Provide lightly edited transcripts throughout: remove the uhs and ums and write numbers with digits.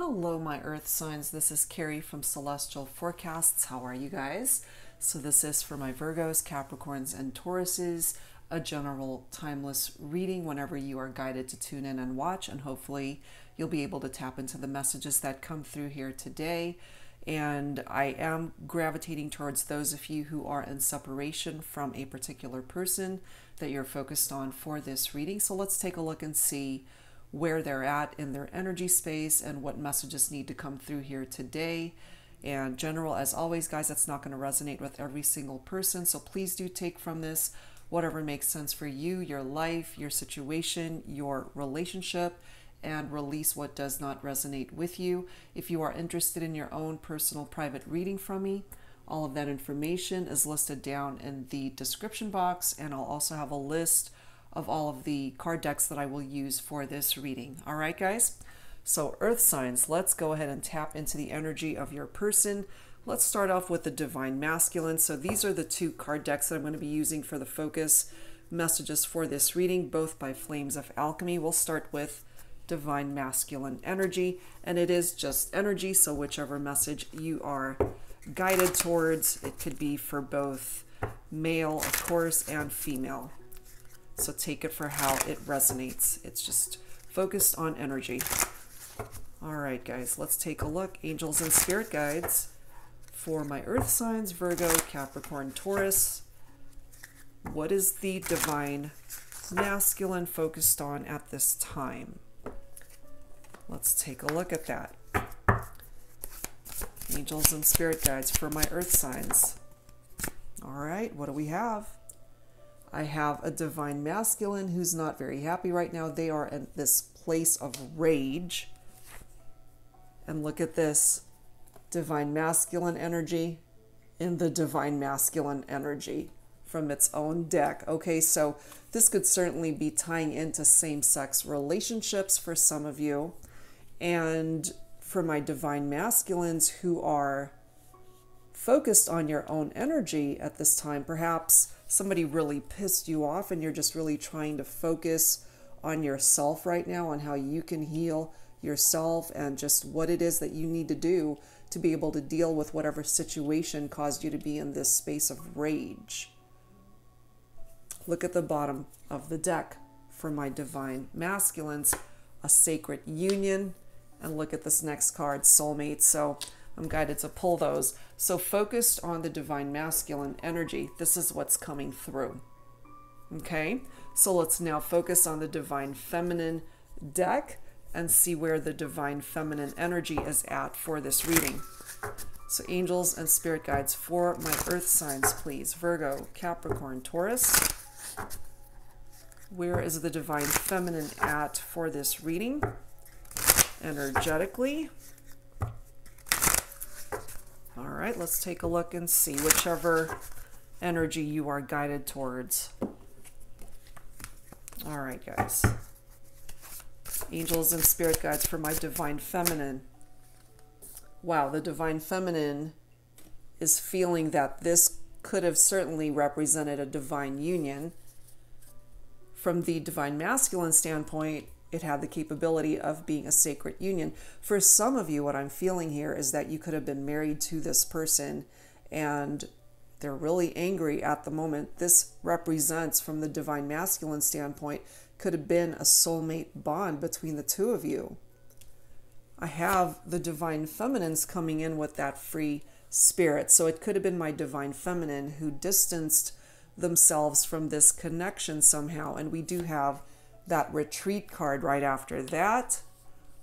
Hello, my earth signs. This is Carrie from Celestial Forecasts. How are you guys? So this is for my Virgos, Capricorns, and Tauruses, a general timeless reading whenever you are guided to tune in and watch, and hopefully you'll be able to tap into the messages that come through here today. And I am gravitating towards those of you who are in separation from a particular person that you're focused on for this reading. So let's take a look and see where they're at in their energy space and what messages need to come through here today. And general, as always, guys, that's not going to resonate with every single person. So please do take from this whatever makes sense for you, your life, your situation, your relationship, and release what does not resonate with you. If you are interested in your own personal private reading from me, all of that information is listed down in the description box, and I'll also have a list of all of the card decks that I will use for this reading. All right, guys? So earth signs, let's go ahead and tap into the energy of your person. Let's start off with the Divine Masculine. So these are the two card decks that I'm going to be using for the focus messages for this reading, both by Flames of Alchemy. We'll start with Divine Masculine energy, and it is just energy, so whichever message you are guided towards, it could be for both male, of course, and female. So take it for how it resonates. It's just focused on energy. All right, guys, let's take a look. Angels and spirit guides for my earth signs, Virgo, Capricorn, Taurus. What is the Divine Masculine focused on at this time? Let's take a look at that. Angels and spirit guides for my earth signs. All right, what do we have? I have a Divine Masculine who's not very happy right now. They are in this place of rage. And look at this Divine Masculine energy in the Divine Masculine energy from its own deck. Okay, so this could certainly be tying into same-sex relationships for some of you. And for my Divine Masculines who are focused on your own energy at this time, perhaps somebody really pissed you off and you're just really trying to focus on yourself right now, on how you can heal yourself and just what it is that you need to do to be able to deal with whatever situation caused you to be in this space of rage. Look at the bottom of the deck for my Divine Masculines, a sacred union. And look at this next card, soulmate. So I'm guided to pull those. So focused on the Divine Masculine energy, this is what's coming through. Okay, so let's now focus on the Divine Feminine deck and see where the Divine Feminine energy is at for this reading. So angels and spirit guides for my earth signs, please. Virgo, Capricorn, Taurus. Where is the Divine Feminine at for this reading? Energetically. All right, let's take a look and see whichever energy you are guided towards. All right, guys. Angels and spirit guides for my Divine Feminine. Wow, the Divine Feminine is feeling that this could have certainly represented a divine union. From the Divine Masculine standpoint, it had the capability of being a sacred union. For some of you, what I'm feeling here is that you could have been married to this person and they're really angry at the moment. This represents, from the Divine Masculine standpoint, could have been a soulmate bond between the two of you. I have the Divine Feminines coming in with that free spirit. So it could have been my Divine Feminine who distanced themselves from this connection somehow. And we do have that retreat card right after that,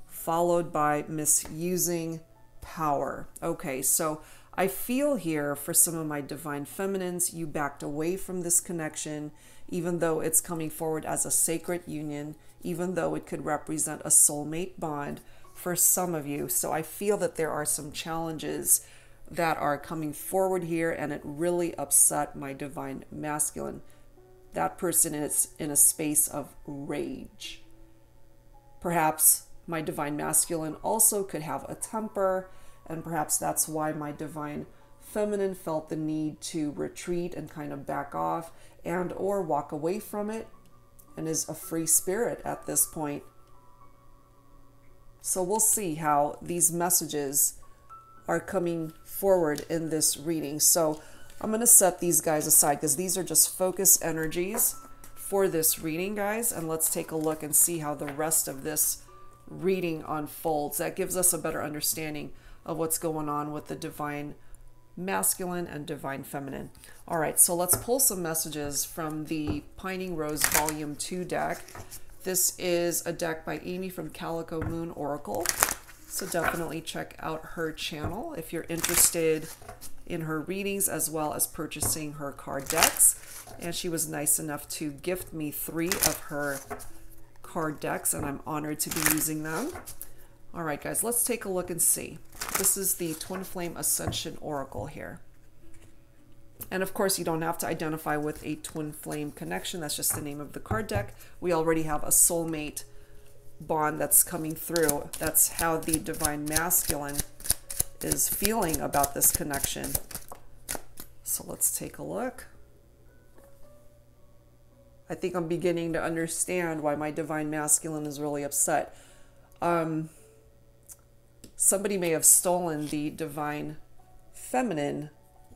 followed by misusing power. Okay, so I feel here for some of my Divine Feminines, you backed away from this connection, even though it's coming forward as a sacred union, even though it could represent a soulmate bond for some of you. So I feel that there are some challenges that are coming forward here, and it really upset my Divine Masculine. That person is in a space of rage. Perhaps my Divine Masculine also could have a temper, and perhaps that's why my Divine Feminine felt the need to retreat and kind of back off and or walk away from it, and is a free spirit at this point. So we'll see how these messages are coming forward in this reading. So I'm going to set these guys aside because these are just focus energies for this reading, guys. And let's take a look and see how the rest of this reading unfolds. That gives us a better understanding of what's going on with the divine masculine and divine feminine. All right, so let's pull some messages from the Pining Rose Volume 2 deck. This is a deck by Amy from Calico Moon Oracle. So definitely check out her channel if you're interested in her readings as well as purchasing her card decks. And she was nice enough to gift me 3 of her card decks, and I'm honored to be using them. All right, guys, let's take a look and see. This is the Twin Flame Ascension Oracle here. And of course, you don't have to identify with a twin flame connection. That's just the name of the card deck. We already have a soulmate bond that's coming through. That's how the divine masculine is feeling about this connection. So let's take a look. I think I'm beginning to understand why my divine masculine is really upset. Somebody may have stolen the divine feminine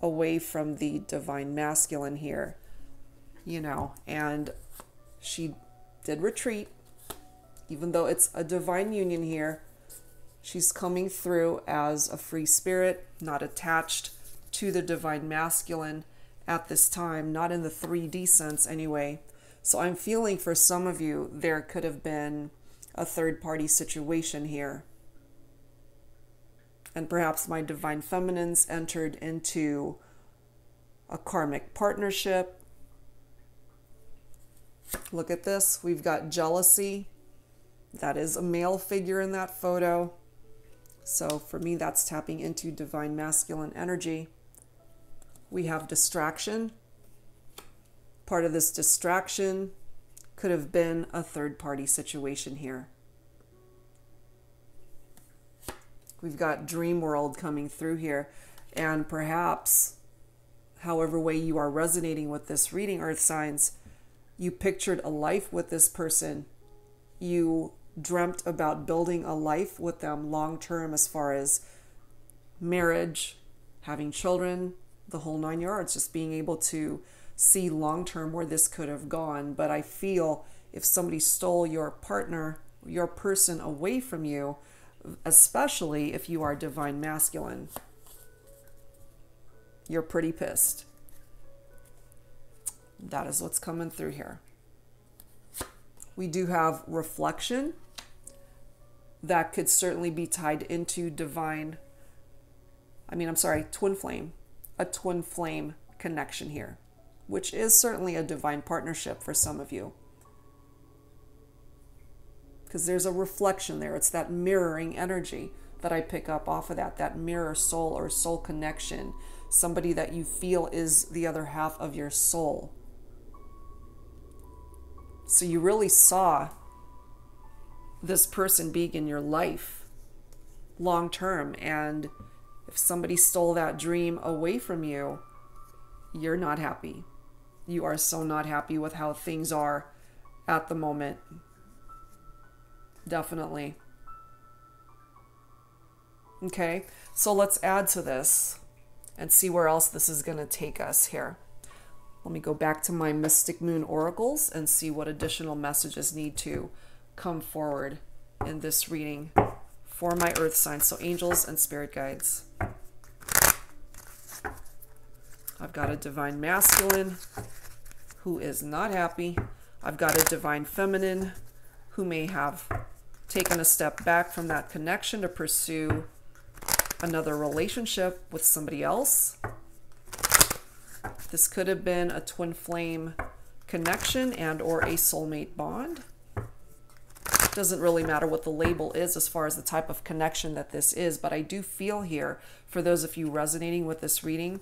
away from the divine masculine here, you know, and she did retreat. Even though it's a divine union here, she's coming through as a free spirit, not attached to the divine masculine at this time, not in the 3D sense anyway. So I'm feeling for some of you, there could have been a third-party situation here. And perhaps my divine feminines entered into a karmic partnership. Look at this. We've got jealousy. That is a male figure in that photo. So for me, that's tapping into divine masculine energy. We have distraction. Part of this distraction could have been a third-party situation here. We've got dream world coming through here. And perhaps, however way you are resonating with this reading, earth signs, you pictured a life with this person. You dreamt about building a life with them long term, as far as marriage, having children, the whole 9 yards, just being able to see long term where this could have gone. But I feel if somebody stole your partner, your person away from you, especially if you are divine masculine, you're pretty pissed. That is what's coming through here. We do have reflection. That could certainly be tied into twin flame. A twin flame connection here, which is certainly a divine partnership for some of you. Because there's a reflection there. It's that mirroring energy that I pick up off of that mirror soul or soul connection. Somebody that you feel is the other half of your soul. So you really saw this person being in your life long term. And if somebody stole that dream away from you, you're not happy. You are so not happy with how things are at the moment. Definitely. Okay, so let's add to this and see where else this is going to take us here. Let me go back to my Mystic Moon Oracles and see what additional messages need to come forward in this reading for my earth signs. So angels and spirit guides. I've got a divine masculine who is not happy. I've got a divine feminine who may have taken a step back from that connection to pursue another relationship with somebody else. This could have been a twin flame connection and or a soulmate bond. Doesn't really matter what the label is as far as the type of connection that this is, but I do feel here, for those of you resonating with this reading,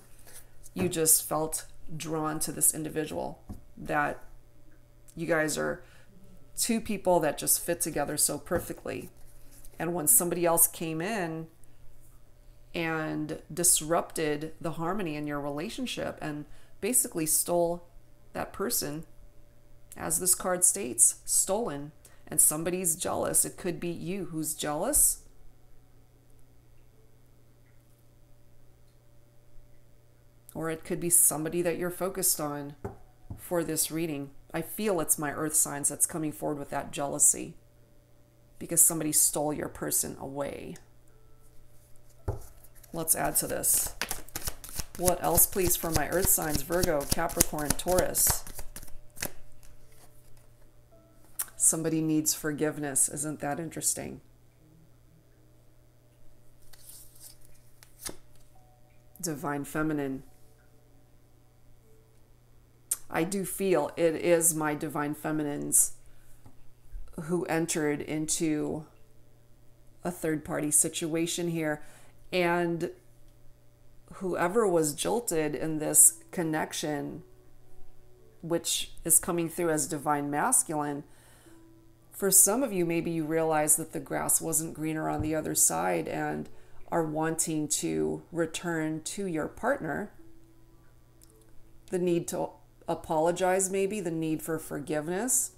you just felt drawn to this individual, that you guys are two people that just fit together so perfectly. And when somebody else came in and disrupted the harmony in your relationship and basically stole that person, as this card states, stolen, and somebody's jealous. It could be you who's jealous. Or it could be somebody that you're focused on for this reading. I feel it's my earth signs that's coming forward with that jealousy because somebody stole your person away. Let's add to this. What else, please, for my earth signs? Virgo, Capricorn, Taurus. Somebody needs forgiveness. Isn't that interesting? Divine Feminine. I do feel it is my Divine Feminines who entered into a third-party situation here. And whoever was jilted in this connection, which is coming through as Divine Masculine, for some of you, maybe you realize that the grass wasn't greener on the other side and are wanting to return to your partner. The need to apologize, maybe, the need for forgiveness.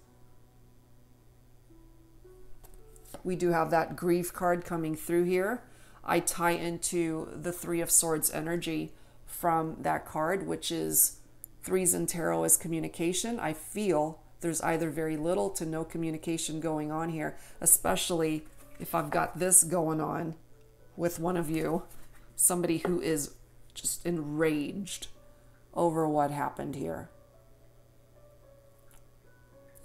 We do have that grief card coming through here. I tie into the Three of Swords energy from that card, which is threes in tarot is communication. I feel there's either very little to no communication going on here, especially if I've got this going on with one of you, somebody who is just enraged over what happened here.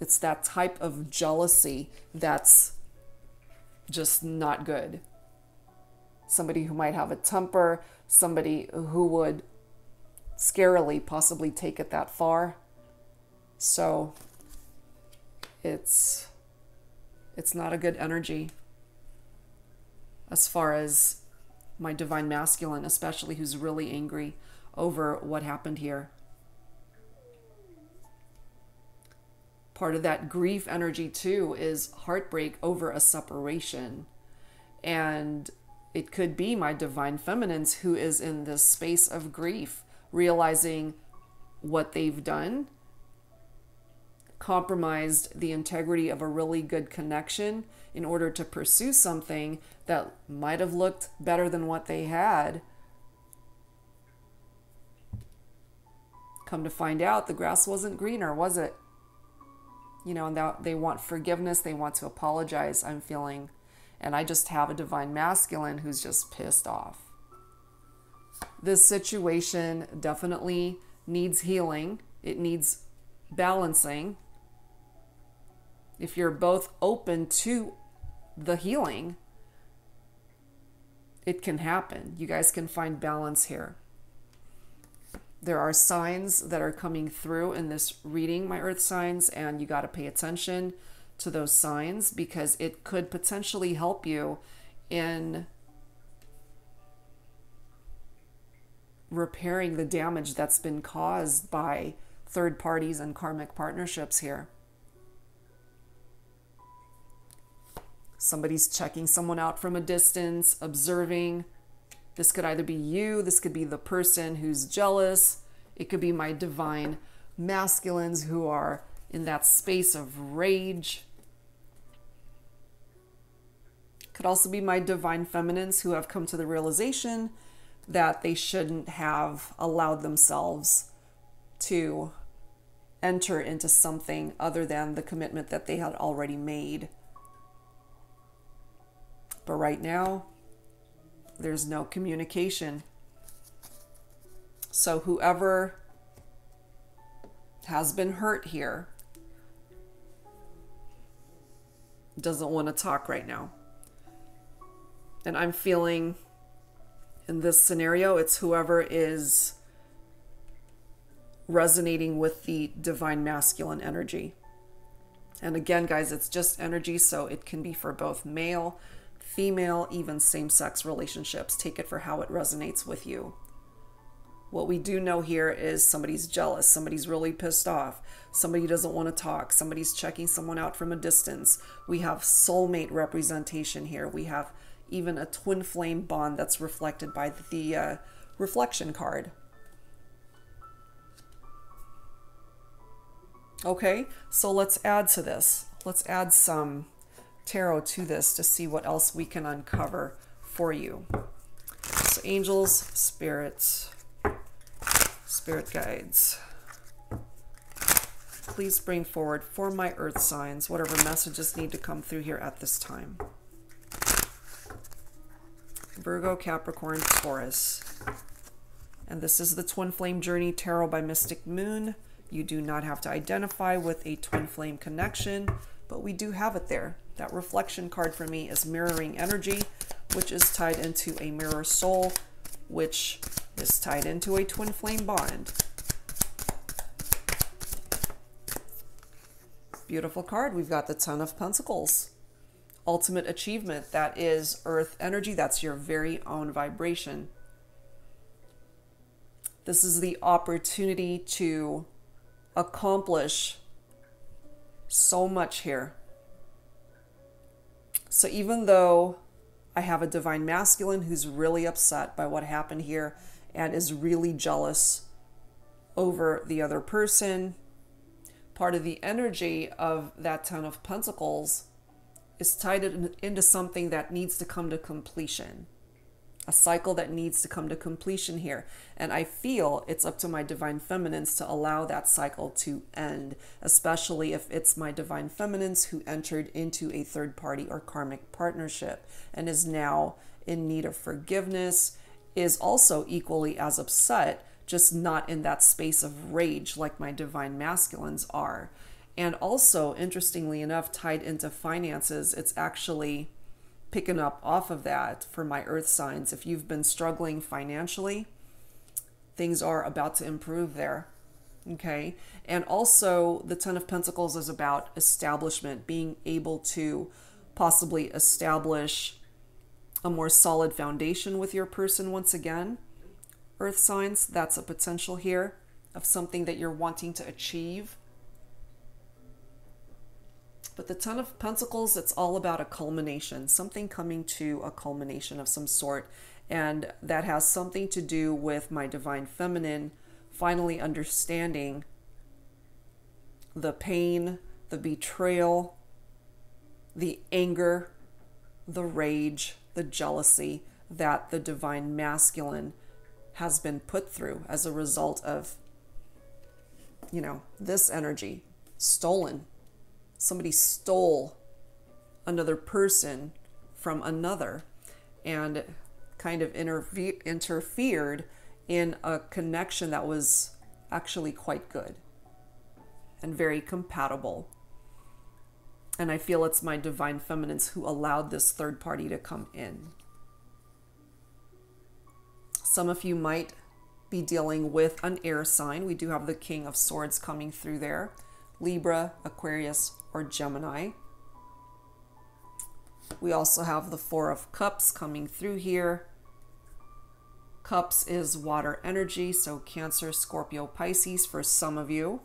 It's that type of jealousy that's just not good. Somebody who might have a temper, somebody who would scarily possibly take it that far. So it's not a good energy as far as my Divine Masculine, especially, who's really angry over what happened here. Part of that grief energy too is heartbreak over a separation. And it could be my Divine Feminines who is in this space of grief, realizing what they've done, compromised the integrity of a really good connection in order to pursue something that might have looked better than what they had. Come to find out, the grass wasn't greener, was it? You know, and they want forgiveness, they want to apologize, I'm feeling. And I just have a Divine Masculine who's just pissed off. This situation definitely needs healing. It needs balancing. If you're both open to the healing, it can happen. You guys can find balance here. There are signs that are coming through in this reading, my earth signs, and you got to pay attention to those signs because it could potentially help you in repairing the damage that's been caused by third parties and karmic partnerships here. Somebody's checking someone out from a distance, observing. This could either be you, this could be the person who's jealous. It could be my Divine Masculines who are in that space of rage. Could also be my Divine Feminines who have come to the realization that they shouldn't have allowed themselves to enter into something other than the commitment that they had already made. But right now, there's no communication. So whoever has been hurt here doesn't want to talk right now. And I'm feeling in this scenario, it's whoever is resonating with the Divine Masculine energy. And again, guys, it's just energy, so it can be for both male, female, even same-sex relationships. Take it for how it resonates with you. What we do know here is somebody's jealous, somebody's really pissed off, somebody doesn't want to talk, somebody's checking someone out from a distance. We have soulmate representation here. We have even a twin flame bond that's reflected by the reflection card. Okay, so let's add to this. Let's add some tarot to this to see what else we can uncover for you. So angels, spirits, spirit guides, please bring forward for my earth signs whatever messages need to come through here at this time. Virgo, Capricorn, Taurus. And this is the Twin Flame Journey Tarot by Mystic Moon. You do not have to identify with a twin flame connection, but we do have it there. That reflection card for me is mirroring energy, which is tied into a mirror soul, which is tied into a twin flame bond. Beautiful card. We've got the Ten of Pentacles. Ultimate achievement. That is earth energy. That's your very own vibration. This is the opportunity to accomplish so much here. So even though I have a divine masculine who's really upset by what happened here and is really jealous over the other person, part of the energy of that Ten of Pentacles is tied into something that needs to come to completion. A cycle that needs to come to completion here. And I feel it's up to my divine feminines to allow that cycle to end, especially if it's my divine feminines who entered into a third party or karmic partnership and is now in need of forgiveness, is also equally as upset, just not in that space of rage like my divine masculines are. And also, interestingly enough, tied into finances, it's actually picking up off of that for my earth signs. If you've been struggling financially, things are about to improve there. Okay. And also the Ten of Pentacles is about establishment, being able to possibly establish a more solid foundation with your person once again. Earth signs, that's a potential here of something that you're wanting to achieve. But the Ten of Pentacles, it's all about a culmination, something coming to a culmination of some sort. And that has something to do with my divine feminine finally understanding the pain, the betrayal, the anger, the rage, the jealousy that the divine masculine has been put through as a result of, you know, this energy stolen. Somebody stole another person from another and kind of interfered in a connection that was actually quite good and very compatible. And I feel it's my divine feminines who allowed this third party to come in. Some of you might be dealing with an air sign. We do have the King of Swords coming through there. Libra, Aquarius, or Gemini. We also have the Four of Cups coming through here. Cups is water energy, so Cancer, Scorpio, Pisces for some of you.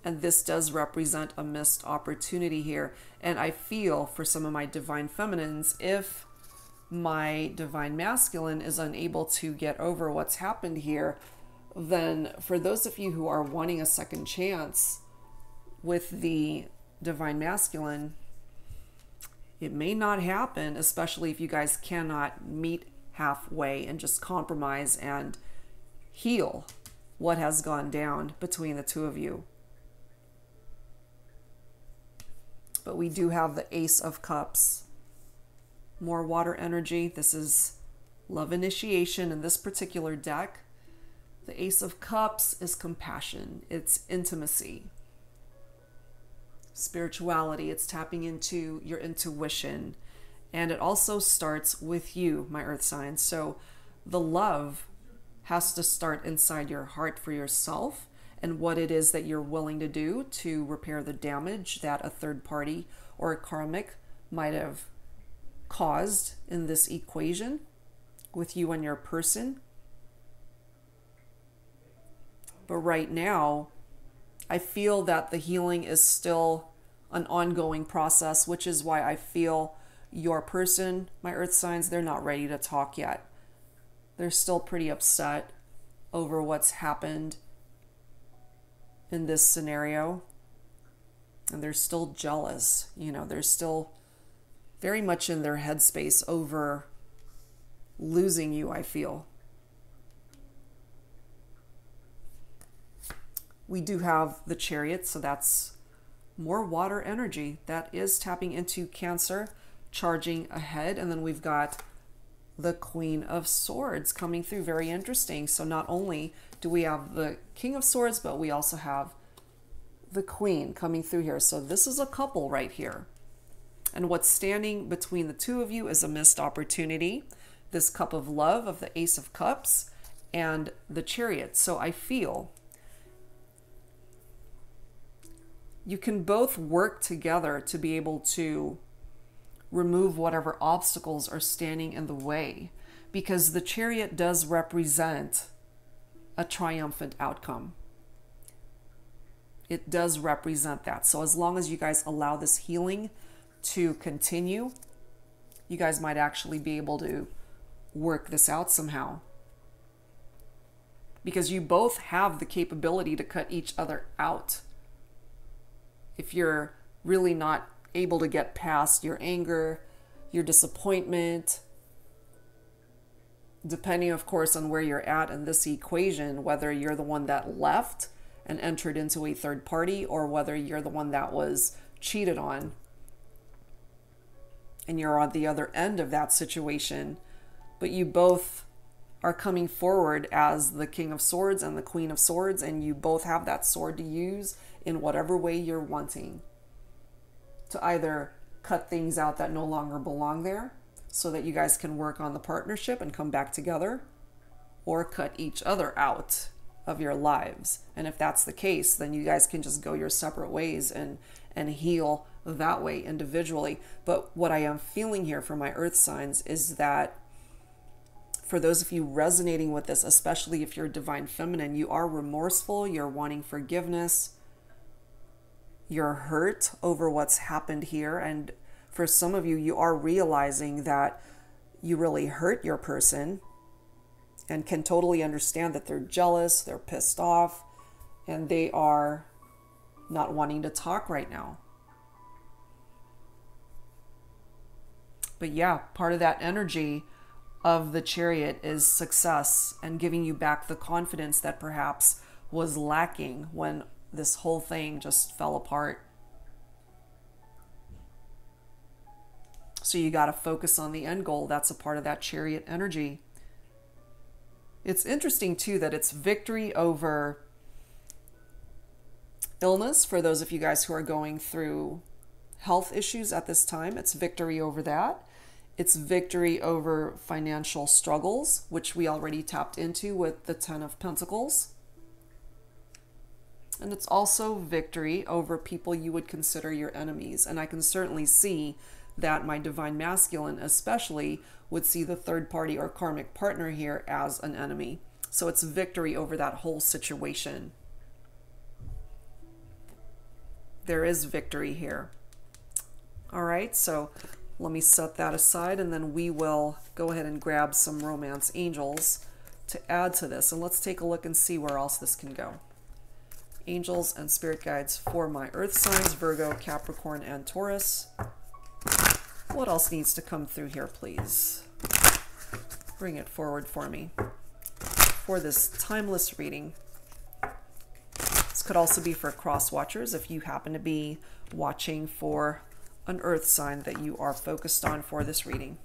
And this does represent a missed opportunity here. And I feel for some of my divine feminines, if my divine masculine is unable to get over what's happened here, then for those of you who are wanting a second chance with the divine masculine, it may not happen, especially if you guys cannot meet halfway and just compromise and heal what has gone down between the two of you. But we do have the Ace of Cups, more water energy. This is love initiation in this particular deck. The Ace of Cups is compassion, it's intimacy, spirituality, it's tapping into your intuition. And it also starts with you, my earth signs. So the love has to start inside your heart for yourself and what it is that you're willing to do to repair the damage that a third party or a karmic might have caused in this equation with you and your person. But right now, I feel that the healing is still an ongoing process, which is why I feel your person, my earth signs, they're not ready to talk yet. They're still pretty upset over what's happened in this scenario. And they're still jealous. You know, they're still very much in their headspace over losing you, I feel. We do have the Chariot, so that's more water energy. That is tapping into Cancer, charging ahead. And then we've got the Queen of Swords coming through. Very interesting. So not only do we have the King of Swords, but we also have the Queen coming through here. So this is a couple right here. And what's standing between the two of you is a missed opportunity. This cup of love of the Ace of Cups and the Chariot. So I feel you can both work together to be able to remove whatever obstacles are standing in the way, because the Chariot does represent a triumphant outcome. It does represent that. So as long as you guys allow this healing to continue, you guys might actually be able to work this out somehow, because you both have the capability to cut each other out. If you're really not able to get past your anger, your disappointment, depending, of course, on where you're at in this equation, whether you're the one that left and entered into a third party, or whether you're the one that was cheated on and you're on the other end of that situation, but you both are coming forward as the King of Swords and the Queen of Swords, and you both have that sword to use in whatever way you're wanting to either cut things out that no longer belong there so that you guys can work on the partnership and come back together, or cut each other out of your lives. And if that's the case, then you guys can just go your separate ways and heal that way individually. But what I am feeling here for my earth signs is that for those of you resonating with this, especially if you're divine feminine, you are remorseful, you're wanting forgiveness, you're hurt over what's happened here. And for some of you, you are realizing that you really hurt your person and can totally understand that they're jealous, they're pissed off, and they are not wanting to talk right now. But yeah, part of that energy of the Chariot is success and giving you back the confidence that perhaps was lacking when this whole thing just fell apart. So you got to focus on the end goal. That's a part of that Chariot energy. It's interesting too that it's victory over illness for those of you guys who are going through health issues at this time. It's victory over that. It's victory over financial struggles, which we already tapped into with the Ten of Pentacles. And it's also victory over people you would consider your enemies. And I can certainly see that my divine masculine especially would see the third party or karmic partner here as an enemy. So it's victory over that whole situation. There is victory here. All right, so let me set that aside, and then we will go ahead and grab some romance angels to add to this. And let's take a look and see where else this can go. Angels and spirit guides for my earth signs, Virgo, Capricorn, and Taurus. What else needs to come through here, please? Bring it forward for me for this timeless reading. This could also be for cross watchers if you happen to be watching for an earth sign that you are focused on for this reading.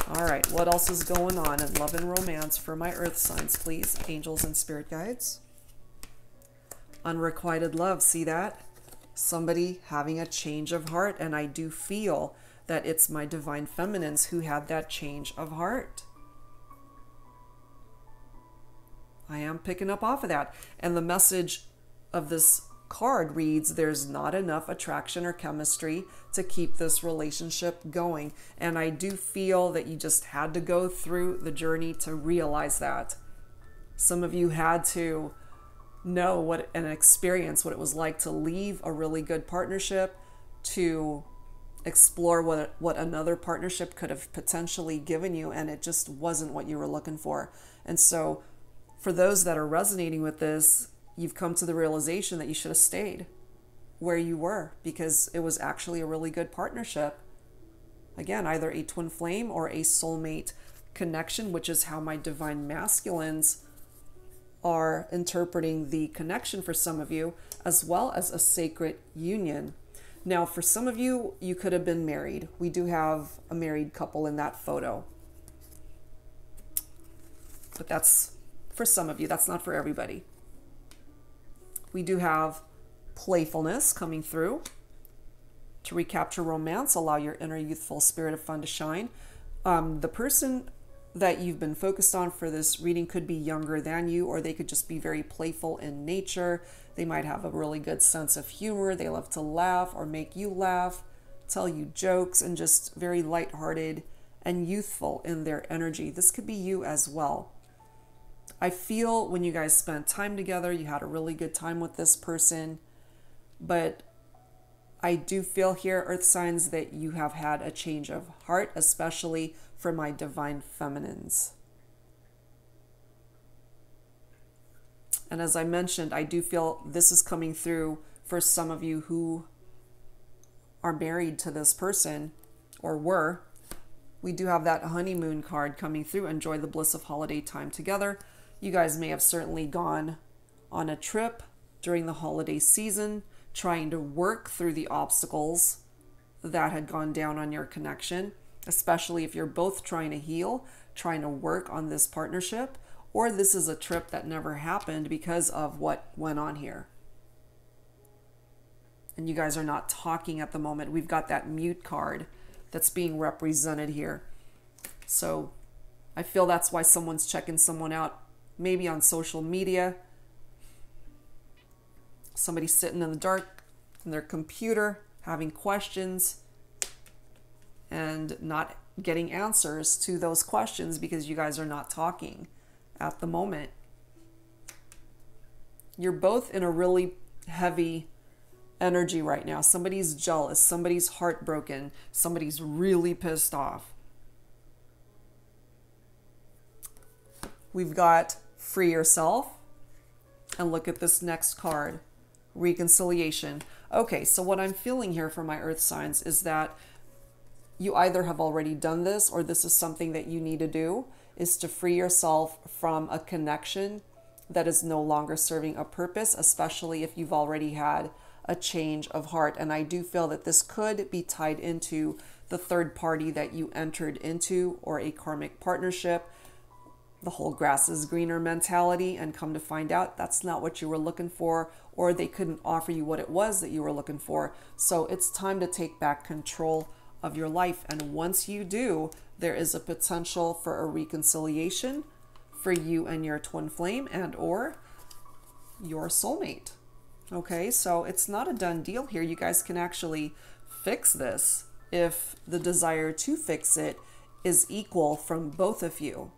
All right, what else is going on in love and romance for my earth signs, please? Angels and spirit guides. Unrequited love, see that? Somebody having a change of heart, and I do feel that it's my divine feminines who had that change of heart. I am picking up off of that. And the message of this card reads, there's not enough attraction or chemistry to keep this relationship going. And I do feel that you just had to go through the journey to realize that. Some of you had to know what and experience what it was like to leave a really good partnership, to explore what another partnership could have potentially given you, and it just wasn't what you were looking for. And so for those that are resonating with this, you've come to the realization that you should have stayed, where you were, because it was actually a really good partnership. Again, either a twin flame or a soulmate connection, which is how my divine masculines are interpreting the connection for some of you, as well as a sacred union. Now, for some of you, you could have been married. We do have a married couple in that photo. But that's for some of you. That's not for everybody. We do have playfulness coming through. To recapture romance, allow your inner youthful spirit of fun to shine. The person that you've been focused on for this reading could be younger than you, or they could just be very playful in nature. They might have a really good sense of humor. They love to laugh or make you laugh, tell you jokes, and just very lighthearted and youthful in their energy. This could be you as well. I feel when you guys spent time together, you had a really good time with this person, but I do feel here, earth signs, that you have had a change of heart, especially for my divine feminines. And as I mentioned, I do feel this is coming through for some of you who are married to this person or were. We do have that honeymoon card coming through. Enjoy the bliss of holiday time together. You guys may have certainly gone on a trip during the holiday season, trying to work through the obstacles that had gone down on your connection, especially if you're both trying to heal, trying to work on this partnership, or this is a trip that never happened because of what went on here. And you guys are not talking at the moment. We've got that mute card that's being represented here. So I feel that's why someone's checking someone out, maybe on social media. Somebody's sitting in the dark on their computer, having questions and not getting answers to those questions because you guys are not talking at the moment. You're both in a really heavy energy right now. Somebody's jealous, somebody's heartbroken, somebody's really pissed off. We've got free yourself, and look at this next card, reconciliation. Okay, so what I'm feeling here for my earth signs is that you either have already done this, or this is something that you need to do, is to free yourself from a connection that is no longer serving a purpose, especially if you've already had a change of heart. And I do feel that this could be tied into the third party that you entered into, or a karmic partnership, the whole grass is greener mentality, and come to find out that's not what you were looking for, or they couldn't offer you what it was that you were looking for. So it's time to take back control of your life. And once you do, there is a potential for a reconciliation for you and your twin flame and or your soulmate. Okay, so it's not a done deal here. You guys can actually fix this if the desire to fix it is equal from both of you.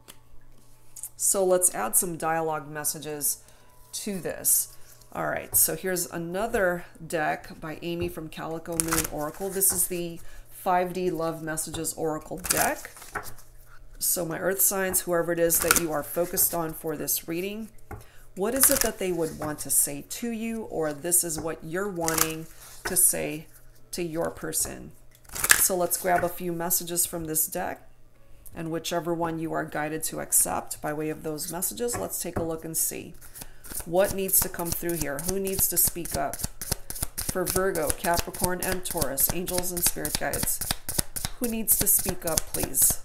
So let's add some dialogue messages to this. All right, so here's another deck by Amy from Calico Moon Oracle. This is the 5D Love Messages Oracle deck. So my earth signs, whoever it is that you are focused on for this reading, what is it that they would want to say to you, or this is what you're wanting to say to your person? So let's grab a few messages from this deck, and whichever one you are guided to accept by way of those messages, let's take a look and see what needs to come through here. Who needs to speak up? For Virgo, Capricorn, and Taurus, angels and spirit guides, who needs to speak up, please,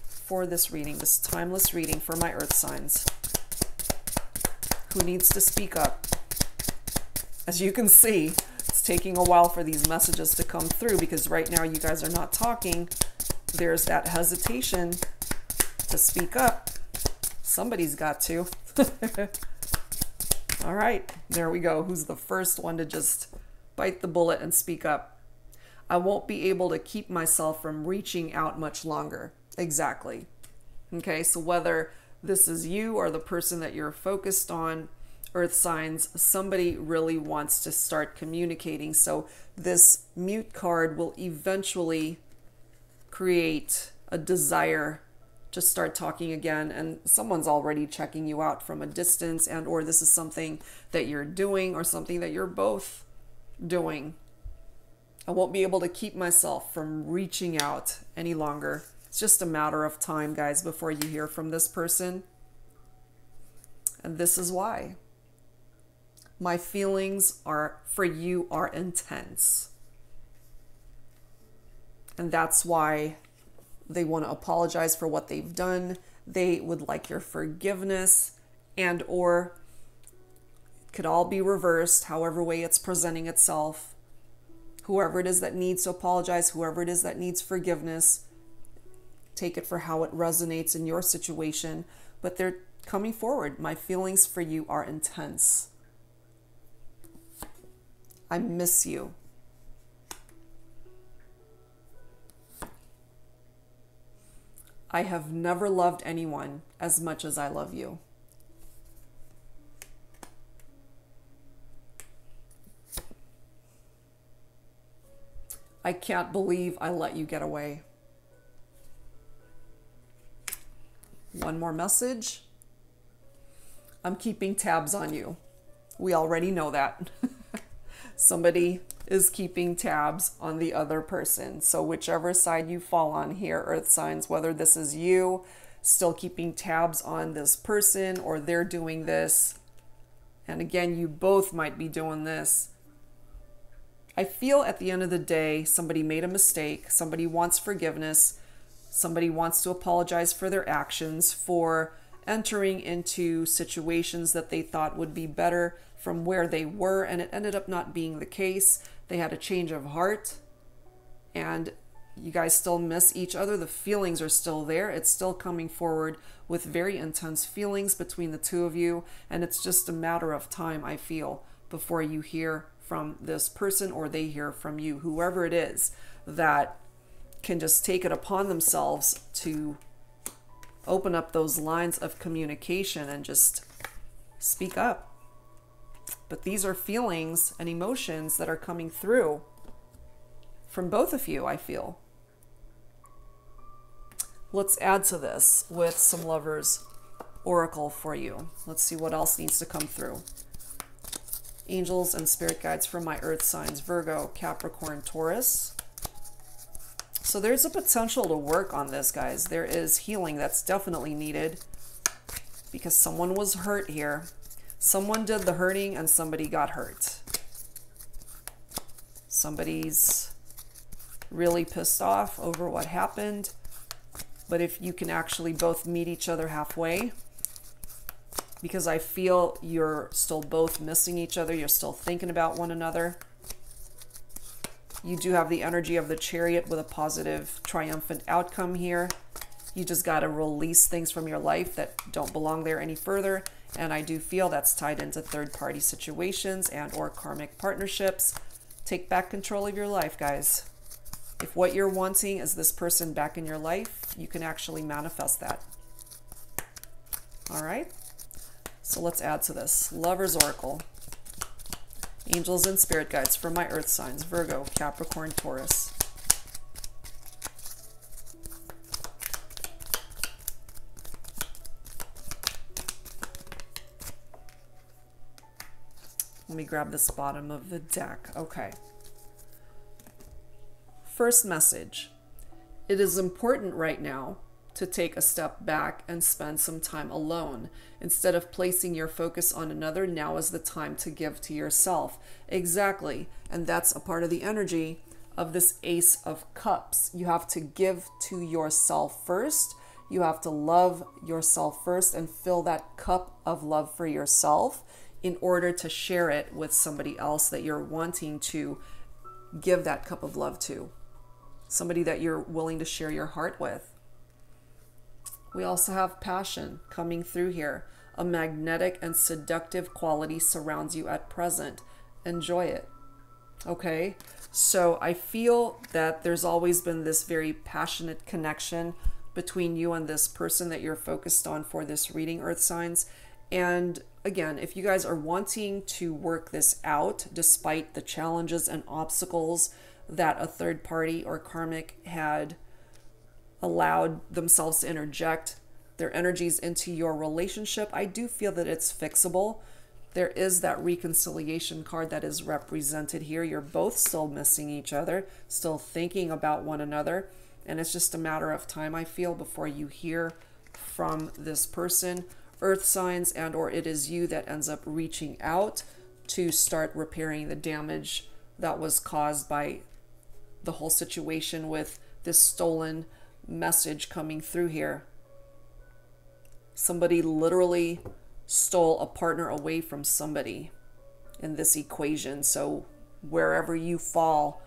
for this reading, this timeless reading for my earth signs? Who needs to speak up? As you can see, it's taking a while for these messages to come through because right now you guys are not talking. There's that hesitation to speak up. Somebody's got to. All right, there we go. Who's the first one to just bite the bullet and speak up? I won't be able to keep myself from reaching out much longer. Exactly. Okay, so whether this is you or the person that you're focused on, earth signs, somebody really wants to start communicating. So this mute card will eventually create a desire to start talking again, and someone's already checking you out from a distance, and or this is something that you're doing or something that you're both doing. I won't be able to keep myself from reaching out any longer. It's just a matter of time, guys, before you hear from this person. And this is why. My feelings for you are intense. And that's why they want to apologize for what they've done. They would like your forgiveness, and or it could all be reversed, however way it's presenting itself. Whoever it is that needs to apologize, whoever it is that needs forgiveness, take it for how it resonates in your situation. But they're coming forward. My feelings for you are intense. I miss you. I have never loved anyone as much as I love you. I can't believe I let you get away. One more message. I'm keeping tabs on you. We already know that. Somebody is keeping tabs on the other person. So whichever side you fall on here, earth signs, whether this is you still keeping tabs on this person or they're doing this. And again, you both might be doing this. I feel at the end of the day, somebody made a mistake. Somebody wants forgiveness. Somebody wants to apologize for their actions, for entering into situations that they thought would be better from where they were, and it ended up not being the case. They had a change of heart, and you guys still miss each other. The feelings are still there. It's still coming forward with very intense feelings between the two of you, and it's just a matter of time, I feel, before you hear from this person or they hear from you, whoever it is that can just take it upon themselves to open up those lines of communication and just speak up. But these are feelings and emotions that are coming through from both of you, I feel. Let's add to this with some Lovers Oracle for you. Let's see what else needs to come through. Angels and spirit guides for my earth signs, Virgo, Capricorn, Taurus. So there's a potential to work on this, guys. There is healing that's definitely needed because someone was hurt here. Someone did the hurting and somebody got hurt. Somebody's really pissed off over what happened. But if you can actually both meet each other halfway, because I feel you're still both missing each other. You're still thinking about one another. You do have the energy of the Chariot with a positive, triumphant outcome here. You just got to release things from your life that don't belong there any further. And I do feel that's tied into third-party situations and or karmic partnerships. Take back control of your life, guys. If what you're wanting is this person back in your life, you can actually manifest that. All right? So let's add to this. Lovers Oracle. Angels and spirit guides for my earth signs, Virgo, Capricorn, Taurus. Let me grab this bottom of the deck. Okay. First message. It is important right now to take a step back and spend some time alone. Instead of placing your focus on another, now is the time to give to yourself. Exactly. And that's a part of the energy of this Ace of Cups. You have to give to yourself first. You have to love yourself first and fill that cup of love for yourself in order to share it with somebody else that you're wanting to give that cup of love to. Somebody that you're willing to share your heart with. We also have passion coming through here. A magnetic and seductive quality surrounds you at present. Enjoy it. Okay? So I feel that there's always been this very passionate connection between you and this person that you're focused on for this reading, earth signs. And again, if you guys are wanting to work this out, despite the challenges and obstacles that a third party or karmic had allowed themselves to interject their energies into your relationship, I do feel that it's fixable. there is that reconciliation card that is represented here. You're both still missing each other, still thinking about one another. And it's just a matter of time, I feel, before you hear from this person, earth signs, and or it is you that ends up reaching out to start repairing the damage that was caused by the whole situation with this stolen message coming through here. Somebody literally stole a partner away from somebody in this equation. So wherever you fall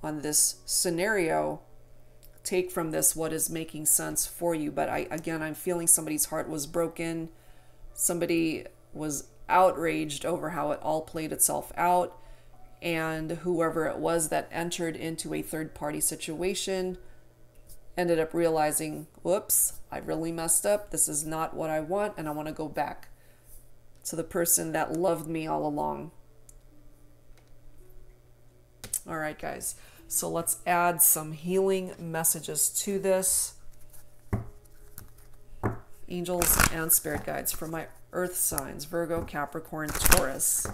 on this scenario, take from this what is making sense for you. But I'm feeling somebody's heart was broken. Somebody was outraged over how it all played itself out. And whoever it was that entered into a third-party situation ended up realizing, whoops, I really messed up. This is not what I want, and I want to go back to the person that loved me all along. All right, guys. So let's add some healing messages to this. Angels and spirit guides for my earth signs, Virgo, Capricorn, Taurus.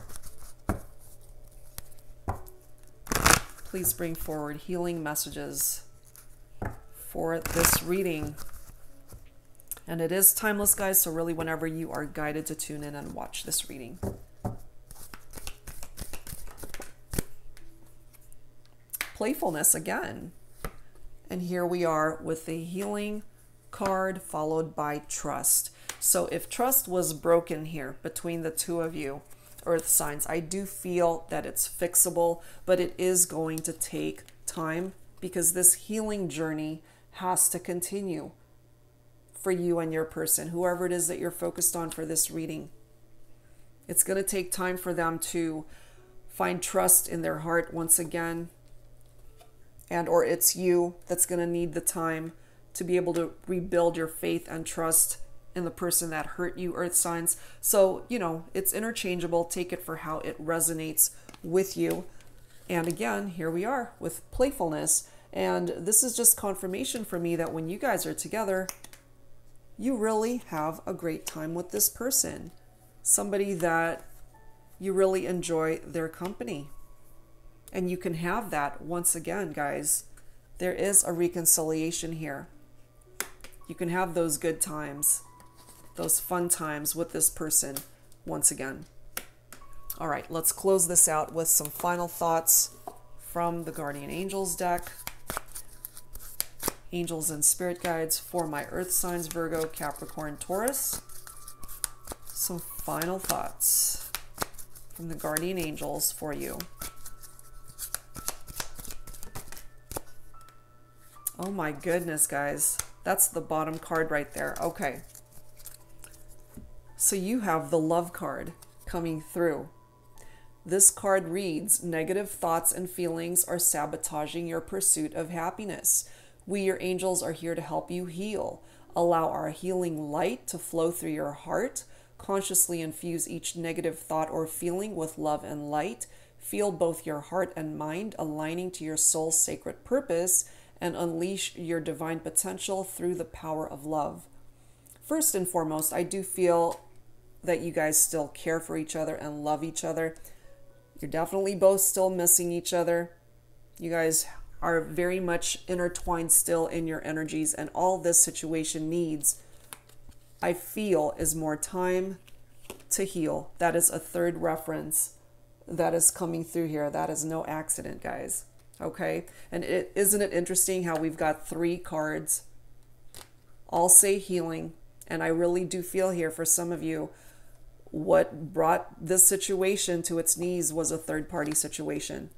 Please bring forward healing messages for this reading. And it is timeless, guys, so really whenever you are guided to tune in and watch this reading. Playfulness again. And here we are with the healing card followed by trust. So if trust was broken here between the two of you, earth signs, I do feel that it's fixable, but it is going to take time because this healing journey has to continue for you and your person, whoever it is that you're focused on for this reading. It's going to take time for them to find trust in their heart once again, and or it's you that's going to need the time to be able to rebuild your faith and trust in the person that hurt you, earth signs. So, you know, it's interchangeable. Take it for how it resonates with you. And again, here we are with playfulness. And this is just confirmation for me that when you guys are together, you really have a great time with this person. Somebody that you really enjoy their company. And you can have that once again, guys. There is a reconciliation here. You can have those good times, those fun times with this person once again. All right, let's close this out with some final thoughts from the Guardian Angels deck. Angels and spirit guides for my earth signs, Virgo, Capricorn, Taurus. Some final thoughts from the Guardian Angels for you. Oh my goodness, guys. That's the bottom card right there. Okay. So you have the love card coming through. This card reads, negative thoughts and feelings are sabotaging your pursuit of happiness. We, your angels, are here to help you heal. Allow our healing light to flow through your heart. Consciously infuse each negative thought or feeling with love and light. Feel both your heart and mind aligning to your soul's sacred purpose, and unleash your divine potential through the power of love. First and foremost, I do feel that you guys still care for each other and love each other. You're definitely both still missing each other. You guys are very much intertwined still in your energies, and all this situation needs, I feel, is more time to heal. That is a third reference that is coming through here. That is no accident, guys. Okay, and isn't it interesting how we've got 3 cards all say healing? And I really do feel here for some of you, what brought this situation to its knees was a third-party situation.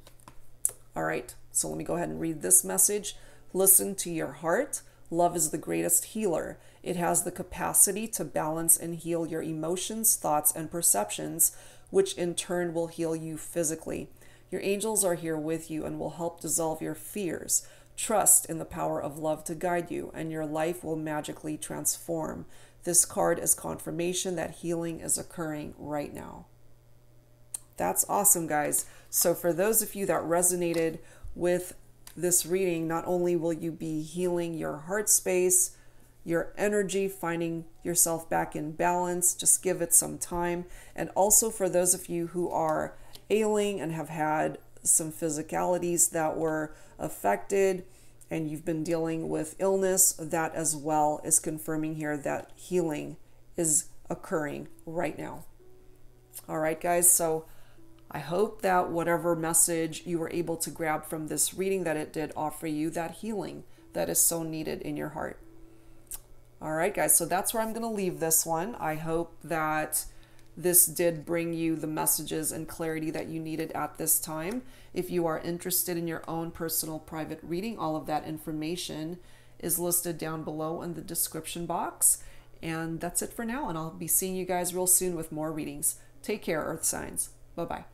All right, so let me go ahead and read this message. Listen to your heart. Love is the greatest healer. It has the capacity to balance and heal your emotions, thoughts, and perceptions, which in turn will heal you physically. Your angels are here with you and will help dissolve your fears. Trust in the power of love to guide you, and your life will magically transform. This card is confirmation that healing is occurring right now. That's awesome, guys. So for those of you that resonated with this reading, not only will you be healing your heart space, your energy, finding yourself back in balance. Just give it some time. And also for those of you who are ailing and have had some physicalities that were affected and you've been dealing with illness, that as well is confirming here that healing is occurring right now. All right, guys, so I hope that whatever message you were able to grab from this reading, that it did offer you that healing that is so needed in your heart. All right, guys, so that's where I'm going to leave this one. I hope that this did bring you the messages and clarity that you needed at this time. If you are interested in your own personal private reading, all of that information is listed down below in the description box. And that's it for now, and I'll be seeing you guys real soon with more readings. Take care, Earth signs. Bye-bye.